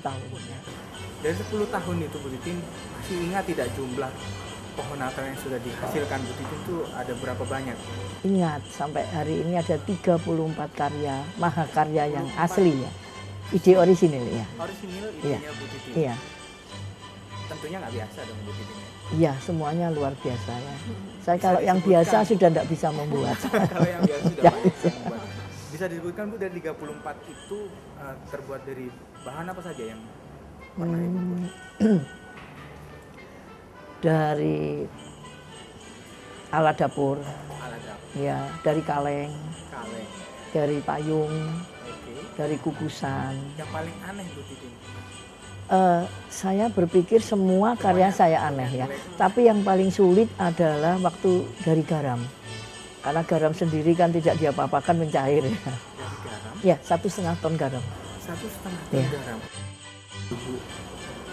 tahun. Dari 10 tahun itu Bu Titin masih ingat tidak jumlah pohon Natal yang sudah dihasilkan Bu Titin itu ada berapa banyak? Ingat, sampai hari ini ada 34 karya, mahakarya yang asli ya. Ide orisinil ya. Orisinil Iya. idenya Bu Titin? Iya. Tentunya nggak biasa dong Bu Titin ya? Iya, semuanya luar biasa ya. Saya kalau yang biasa sudah tidak bisa membuat. Kalau yang biasa sudah banyak yang membuat. Bisa disebutkan Bu, dari 34 itu terbuat dari bahan apa saja yang pernah Ibu buat? Dari alat dapur, Alat dapur, ya, dari kaleng, kaleng, dari payung, oke. dari kukusan. Yang paling aneh Bu Titin? Saya berpikir semua karya saya aneh ya. Tapi yang paling sulit adalah waktu dari garam. Karena garam sendiri kan tidak diapa-apakan, mencair ya. Dari garam? Ya, 1,5 ton garam. 1,5 ton Iya. garam.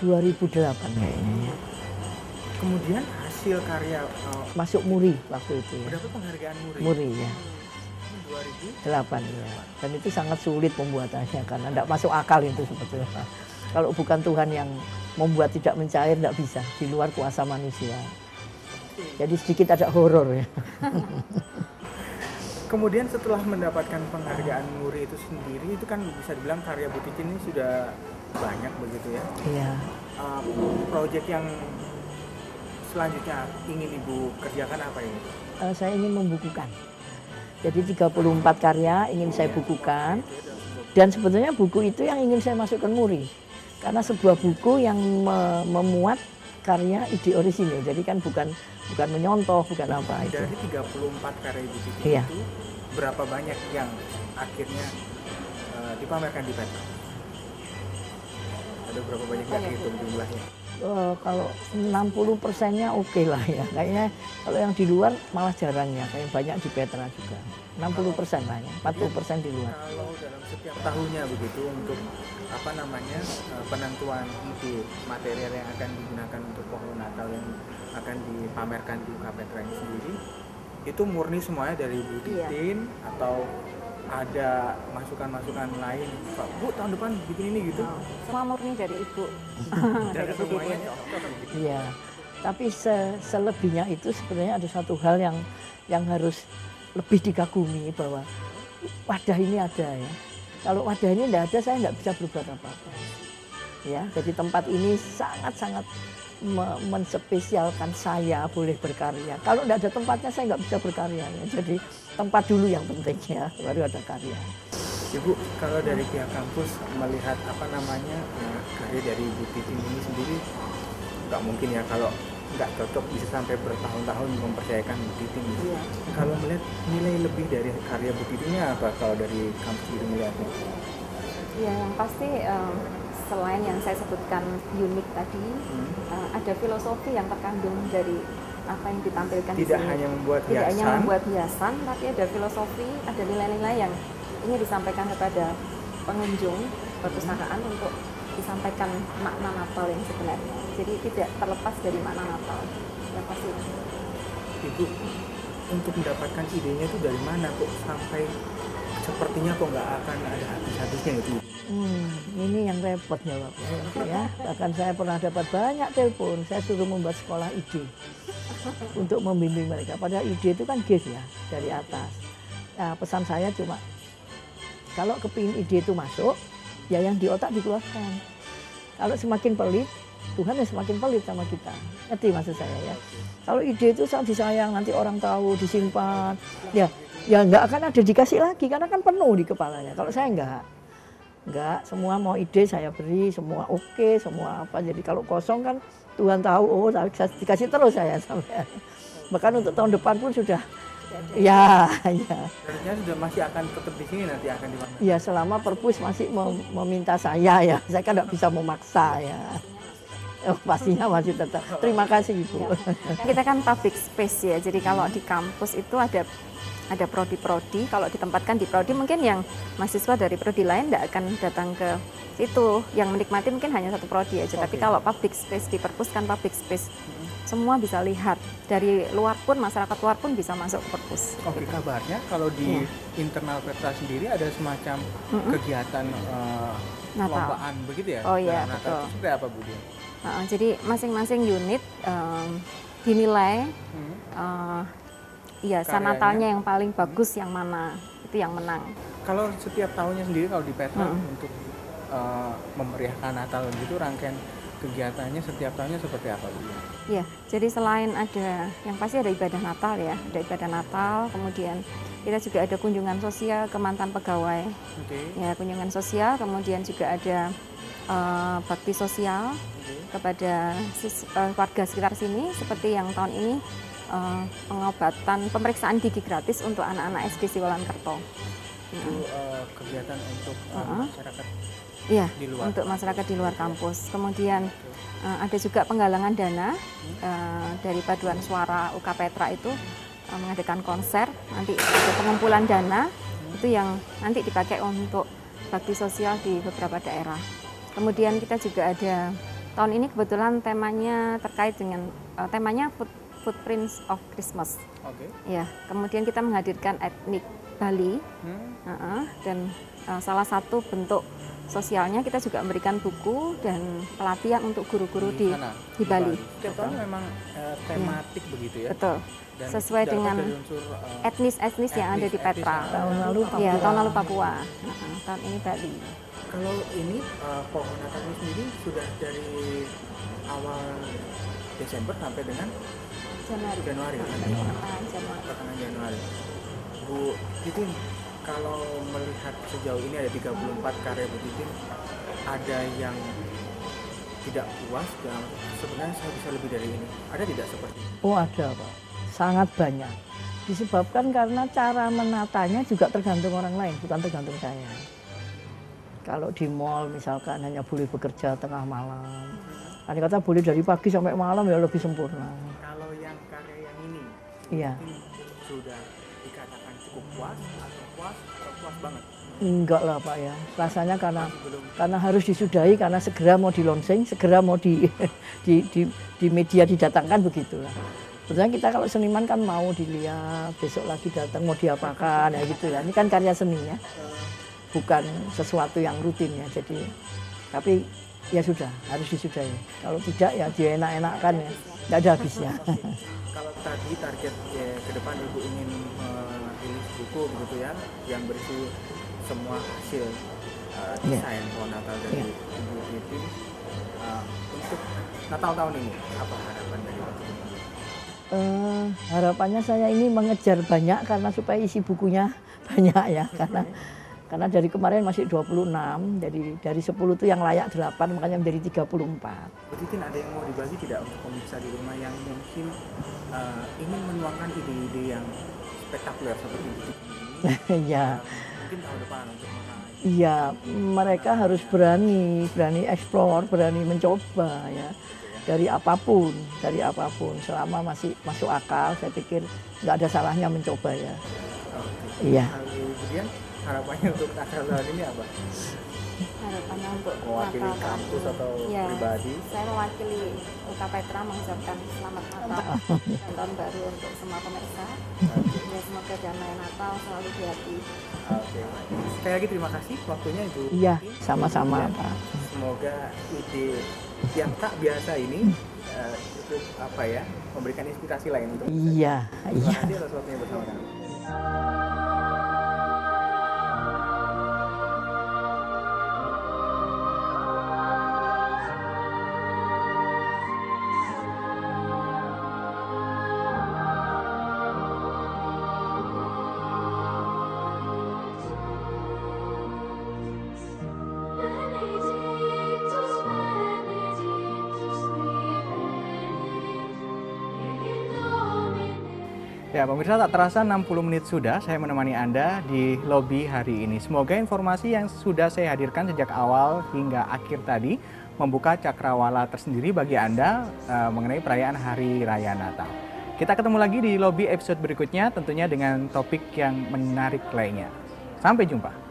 2008 kayaknya ya. Kemudian hasil karya Masuk Muri waktu itu ya. berapa penghargaan Muri? Muri ya. 2008. 8 ya. Dan itu sangat sulit pembuatannya karena tidak masuk akal itu sebetulnya. Kalau bukan Tuhan yang membuat tidak mencair, tidak bisa. Di luar kuasa manusia. Jadi sedikit ada horor ya. Kemudian setelah mendapatkan penghargaan Muri itu sendiri, itu kan bisa dibilang karya Bu Titin ini sudah banyak begitu ya. Iya. Proyek yang selanjutnya ingin Ibu kerjakan apa ini? Saya ingin membukukan. Jadi 34 karya ingin saya bukukan. Dan sebetulnya buku itu yang ingin saya masukkan Muri. Karena sebuah buku yang memuat karya ide orisinil. Jadi kan bukan menyontoh, bukan apa itu. Dari 34 karya Ibu Titin Iya. itu berapa banyak yang akhirnya dipamerkan di Petra? Ada berapa banyak yang dihitung jumlahnya? Kalau 60%-nya oke lah ya. Kayaknya kalau yang di luar malah jarang ya. Kayak banyak di Petra juga. 60% lah ya. 40% di luar. Kalau dalam setiap tahunnya begitu untuk penentuan ide material yang akan digunakan untuk pohon Natal yang akan dipamerkan di UK Petra ini sendiri, itu murni semuanya dari Bu Titin atau ada masukan-masukan lain, Pak, Bu tahun depan bikin ini gitu? Semua murni dari Ibu. Dari semuanya cocok gitu. Iya. Tapi selebihnya itu sebenarnya ada satu hal yang harus lebih dikagumi, bahwa wadah ini ada ya. Kalau wadah ini tidak ada, saya tidak bisa berbuat apa-apa. Ya, jadi tempat ini sangat-sangat menspesialkan saya boleh berkarya. Kalau tidak ada tempatnya, saya nggak bisa berkarya. Ya. Jadi tempat dulu yang penting ya, baru ada karya. Ibu, kalau dari pihak kampus melihat karya dari Bu Titin ini sendiri, nggak mungkin ya kalau nggak cocok bisa sampai bertahun-tahun mempercayakan Bu Titin. Iya. Kalau melihat nilai lebih dari karya Bu Titinnya apa kalau dari kampus itu melihatnya? Ya, yang pasti selain yang saya sebutkan unik tadi, ada filosofi yang terkandung dari apa yang ditampilkan di Tidak sini. hanya membuat Tidak hiasan, hanya membuat hiasan, tapi ada filosofi, ada nilai-nilai yang ingin disampaikan kepada pengunjung perpustakaan untuk disampaikan makna Natal yang sebenarnya. Jadi tidak terlepas dari makna Natal. Ya pasti. Ibu, untuk mendapatkan idenya itu dari mana kok sampai sepertinya kok nggak akan ada habis-habisnya itu? Ini yang repot jawabnya ya. Bahkan saya pernah dapat banyak telepon, saya suruh membuat sekolah ide untuk membimbing mereka. Padahal ide itu kan gift ya, dari atas. Nah, pesan saya cuma, kalau kepingin ide itu masuk, ya yang di otak dikeluarkan. Kalau semakin pelit, Tuhan ya semakin pelit sama kita. Ngerti maksud saya ya. Kalau ide itu sangat disayang, nanti orang tahu, disimpan, ya nggak akan ada dikasih lagi, karena kan penuh di kepalanya. Kalau saya enggak, semua mau ide saya beri, semua oke, semua apa. Jadi kalau kosong kan Tuhan tahu, oh dikasih terus saya sampai. Bahkan untuk tahun depan pun sudah, ya. Sebenarnya sudah masih akan tetap di sini nanti akan dipamerkan. Ya selama perpus masih meminta saya ya, saya kan nggak bisa memaksa ya. Pastinya masih tetap. Terima kasih Ibu. Kita kan public space ya, jadi kalau di kampus itu ada ada prodi-prodi. Kalau ditempatkan di prodi mungkin yang mahasiswa dari prodi lain tidak akan datang ke situ. Yang menikmati mungkin hanya satu prodi aja. Tapi kalau public space di perpus kan public space, semua bisa lihat. Dari luar pun, masyarakat luar pun bisa masuk ke perpus. Oke, kabarnya kalau di internal Petra sendiri ada semacam kegiatan perlombaan begitu ya? Oh iya, Natal betul. itu seperti apa Bu Dian? Jadi masing-masing unit dinilai iya, Karyanya. Natalnya yang paling bagus yang mana, itu yang menang. Kalau setiap tahunnya sendiri kalau di Petra untuk memeriahkan Natal gitu, rangkaian kegiatannya setiap tahunnya seperti apa Bu? Ya, jadi selain ada, yang pasti ada ibadah Natal ya, ada ibadah Natal, kemudian kita juga ada kunjungan sosial ke mantan pegawai. Oke. Ya, kunjungan sosial, kemudian juga ada bakti sosial kepada warga sekitar sini, seperti yang tahun ini pengobatan, pemeriksaan gigi gratis untuk anak-anak SD Siwalan-Kerto. Itu kegiatan untuk masyarakat Iya, di luar untuk masyarakat di luar kampus. Kemudian ada juga penggalangan dana dari Paduan Suara UK Petra itu mengadakan konser, nanti ada pengumpulan dana itu yang nanti dipakai untuk bakti sosial di beberapa daerah. Kemudian kita juga ada tahun ini kebetulan temanya terkait dengan temanya Footprints of Christmas. Oke. Ya, kemudian kita menghadirkan etnik Bali dan salah satu bentuk sosialnya kita juga memberikan buku dan pelatihan untuk guru-guru di sana, Bali. Setiap tahun memang tematik begitu ya. Betul. Dan Sesuai dapat dengan dari unsur, etnis yang ada di etnis Petra. yang Tahun lalu Papua. Ya, tahun lalu Papua. Tahun ini Bali. Kalau ini pohon Natal ini sendiri sudah dari awal Desember sampai dengan Januari. Januari. Pertengahan Januari. Pertengahan Januari. Bu Titin, kalau melihat sejauh ini ada 34 karya Bu Titin, ada yang tidak puas dan sebenarnya saya bisa lebih dari ini. Ada tidak seperti ini? Oh ada Pak, sangat banyak. Disebabkan karena cara menatanya juga tergantung orang lain, bukan tergantung saya. Kalau di mall misalkan hanya boleh bekerja tengah malam, ada kata boleh dari pagi sampai malam ya lebih sempurna. Kalau yang karya yang ini, Iya. sudah dikatakan cukup puas atau puas banget? Enggak lah Pak ya, rasanya karena harus disudahi, karena segera mau di launching, segera mau di media didatangkan begitulah. Sebenarnya kita kalau seniman kan mau dilihat, besok lagi datang mau diapakan ya gitu ya. Ini kan karya seni ya, bukan sesuatu yang rutin ya. Jadi, tapi ya sudah harus disudahi. Kalau tidak ya dia enak-enakan ya, nggak ada habisnya. Kalau tadi target ke depan Ibu ingin merilis buku begitu ya, yang berisi semua hasil desain pohon Natal dari Ibu Titin, untuk Natal tahun ini apa harapan dari Ibu Titin? Harapannya saya ini mengejar banyak karena supaya isi bukunya banyak ya, karena dari kemarin masih 26, jadi dari 10 itu yang layak 8, makanya menjadi 34. Bu Titin, ada yang mau dibagi tidak untuk pemirsa di rumah yang mungkin ingin menuangkan ide-ide yang spektakuler seperti Bu Titin ini? Ya. Mungkin tahun depan untuk Iya, mereka harus berani eksplor, berani mencoba ya. Dari apapun, selama masih masuk akal, saya pikir nggak ada salahnya mencoba ya. Iya. Kemudian harapannya untuk Natal tahun ini apa? Harapannya untuk Mewakili Natal tahun kampus ini. atau Ya, pribadi? saya mewakili UK Petra mengucapkan selamat Natal dan tahun baru untuk semua pemirsa. Ya, semoga damai Natal selalu di hati. Oke. Sekali lagi terima kasih waktunya Ibu. Iya, Titin. sama-sama Dan Pak. semoga ide yang tak biasa ini itu apa ya, memberikan inspirasi lain untuk kita. Iya, Terima iya. kasih atas waktunya bersama kami. Ya, pemirsa, tak terasa 60 menit sudah saya menemani Anda di lobi hari ini. Semoga informasi yang sudah saya hadirkan sejak awal hingga akhir tadi membuka cakrawala tersendiri bagi Anda mengenai perayaan Hari Raya Natal. Kita ketemu lagi di lobby episode berikutnya, tentunya dengan topik yang menarik lainnya. Sampai jumpa.